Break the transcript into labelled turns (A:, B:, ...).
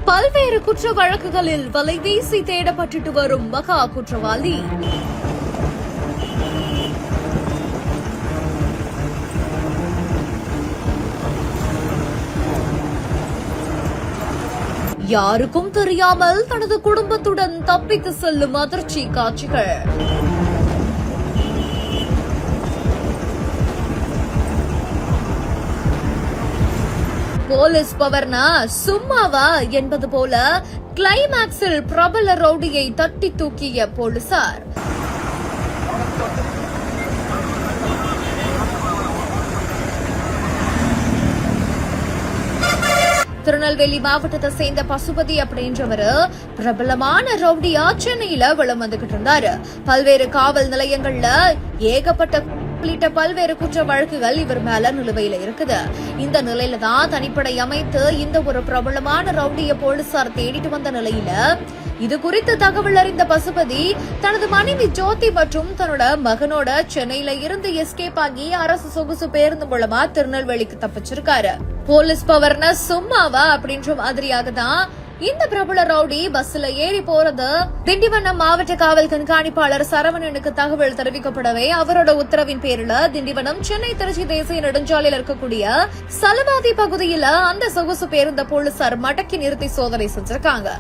A: பல்வேறு குற்ற வழக்குகளில் வலைவீசி தேடப்பட்டு வரும் மகா குற்றவாளி. யாருக்கும் தெரியாமல் தனது குடும்பத்துடன் தப்பித்து செல்லும் அதிர்ச்சி காட்சிகள். போலீஸ் பவர்னா சும்மாவா என்பது போல கிளைமாக்ஸில் பிரபல ரவுடியை தட்டி தூக்கிய போலீசார். திருநெல்வேலி மாவட்டத்தை சேர்ந்த பசுபதி அப்படின்றவரு பிரபலமான ரவுடியா சென்னையில வலம் வந்துகிட்டு இருந்தாரு. பல்வேறு காவல் நிலையங்கள்ல ஏகப்பட்ட உள்ளிட்ட பல்வேறு குற்ற வழக்குகள் இவர் மேல நிலுவையில இருக்குது. இந்த நிலையில தான் தனிப்படை அமைத்து இந்த ஒரு பிரபலமான ரவுடிய போலீசார் தேடிட்டு வந்த நிலையில இது குறித்து தகவல் அறிந்த பசுபதி தனது மனைவி ஜோதி மற்றும் தன்னோட மகனோட சென்னையில இருந்து எஸ்கேப் ஆகி அரசு சொகுசு பேருந்து மூலமா திருநெல்வேலிக்கு தப்பிச்சிருக்காரு. போலீஸ் பவர்னா சும்மாவா அப்படின்ற மாதிரியாக தான் இந்த பிரபல ரவுடி பஸ்ல ஏறி போறது திண்டிவனம் மாவட்ட காவல் கண்காணிப்பாளர் சரவணனுக்கு தகவல் தெரிவிக்கப்படவே அவரோட உத்தரவின் பேரில் திண்டிவனம் சென்னை திருச்சி தேசிய நெடுஞ்சாலையில் இருக்கக்கூடிய சலவாதி பகுதியில அந்த சொகுசு பேருந்த போலீசார் மடக்கி நிறுத்தி சோதனை செஞ்சிருக்காங்க.